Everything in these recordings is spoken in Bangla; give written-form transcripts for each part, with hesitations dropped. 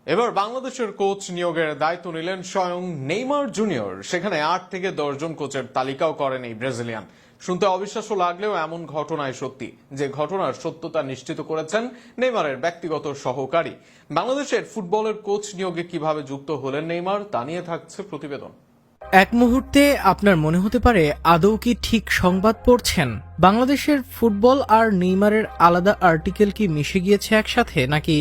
এবার বাংলাদেশের কোচ নিয়োগের দায়িত্ব নিলেন স্বয়ং নেইমার জুনিয়র। সেখানে 8 থেকে 10 জন কোচের তালিকাও করেন এই ব্রাজিলিয়ান। শুনতে অবিশ্বাস্য লাগলেও এমন ঘটনায় সত্যি, যে ঘটনার সত্যতা নিশ্চিত করেছেন নেইমারের ব্যক্তিগত সহকারী। বাংলাদেশের ফুটবলের কোচ নিয়োগে কিভাবে যুক্ত হলেন নেইমার, তা নিয়ে থাকছে প্রতিবেদন। এক মুহূর্তে আপনার মনে হতে পারে আদৌ কি ঠিক সংবাদ পড়ছেন। বাংলাদেশের ফুটবল আর নেইমারের আলাদা আর্টিকেল কি মিশে গিয়েছে একসাথে, নাকি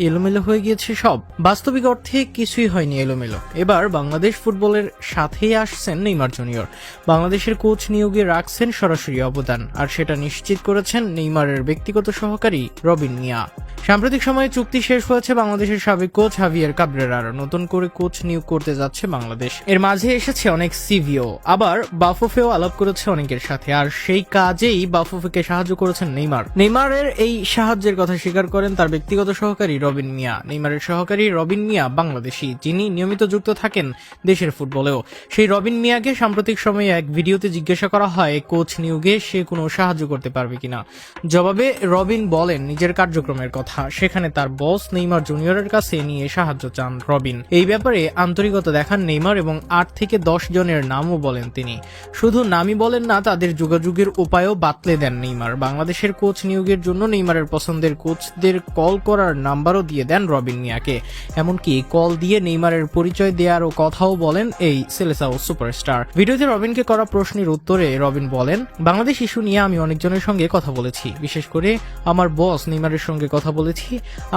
এলোমেলো হয়ে গিয়েছে সব? বাস্তবিক অর্থে কিছুই হয়নি এলোমেলো। এবার বাংলাদেশ ফুটবলের সাথেই আসছেন নেইমার জুনিয়র। বাংলাদেশের কোচ নিয়োগে রাখছেন সরাসরি অবদান, আর সেটা নিশ্চিত করেছেন নেইমারের ব্যক্তিগত সহকারী রবিন মিয়া। সাম্প্রতিক সময়ে চুক্তি শেষ হয়েছে বাংলাদেশের সাবেক কোচ হাভিয়ের কাবরেরার। নতুন করে কোচ নিয়োগ করতে যাচ্ছে বাংলাদেশ। এর মাঝে এসেছে অনেক সিভিও, আবার বাফুফেও আলাপ করেছে অনেকের সাথে, আর সেই কাজেই বাফুফেকে সাহায্য করেছেন নেইমার। নেইমারের এই সাহায্যের কথা স্বীকার করেন তার ব্যক্তিগত সহকারী রবিন মিয়া। নেইমারের সহকারী রবিন মিয়া বাংলাদেশী, যিনি নিয়মিত যুক্ত থাকেন দেশের ফুটবলেও। সেই রবিন মিয়াকে সাম্প্রতিক সময়ে এক ভিডিওতে জিজ্ঞাসা করা হয় কোচ নিয়োগে সে কোনো সাহায্য করতে পারবে কিনা। জবাবে রবিন বলেন নিজের কার্যক্রমের কথা। সেখানে তার বস নেইমার জুনিয়রের কাছে নিয়ে সাহায্য চান রবিন। এই ব্যাপারে আন্তরিকতা দেখান নেইমার এবং 8 থেকে 10 জনের নামও বলেন তিনি। শুধু নামই বলেন না, তাদের যোগাযোগের উপায়ও বাতলে দেন নেইমার। বাংলাদেশের কোচ নিয়োগের জন্য নেইমারের পছন্দের কোচদের কল করার নাম্বারও দিয়ে দেন রবিন মিয়াকে। এমনকি কল দিয়ে নেইমারের পরিচয় দেওয়ারও কথাও বলেন এই সেলেসাও সুপারস্টার। ভিডিওতে রবিনকে করা প্রশ্নের উত্তরে রবিন বলেন, বাংলাদেশ ইস্যু নিয়ে আমি অনেকজনের সঙ্গে কথা বলেছি, বিশেষ করে আমার বস নেইমারের সঙ্গে কথা বলেছি।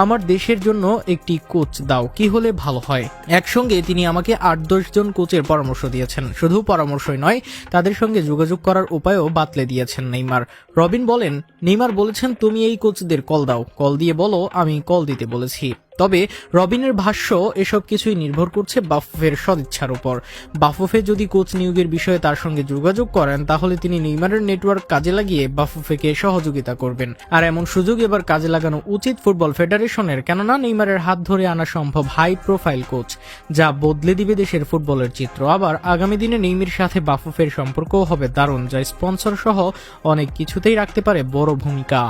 আমার দেশের জন্য একটি কোচ দাও, কি হলে ভালো হয়। একসঙ্গে তিনি আমাকে 8-10 জন কোচের পরামর্শ দিয়েছেন। শুধু পরামর্শই নয়, তাদের সঙ্গে যোগাযোগ করার উপায়ও বাতলে দিয়েছেন নেইমার। রবিন বলেন, নেইমার বলেছেন তুমি এই কোচদের কল দাও, কল দিয়ে বলো আমি কল দিতে বলেছি। তবে রবিনের ভাষ্য, এসব কিছুই নির্ভর করছে বাফুফের সদিচ্ছার উপর। বাফুফে যদি কোচ নিয়োগের বিষয়ে তার সঙ্গে যোগাযোগ করেন, তাহলে তিনি নেইমারের নেটওয়ার্ক কাজে লাগিয়ে বাফুফেকে সহযোগিতা করবেন। আর এমন সুযোগ এবার কাজে লাগানো উচিত ফুটবল ফেডারেশনের, কেননা নেইমারের হাত ধরে আনা সম্ভব হাই প্রোফাইল কোচ, যা বদলে দিবে দেশের ফুটবলের চিত্র। আবার আগামী দিনে নেইমির সাথে বাফুফের সম্পর্কও হবে দারুণ, যা স্পন্সর সহ অনেক কিছুতেই রাখতে পারে বড় ভূমিকা।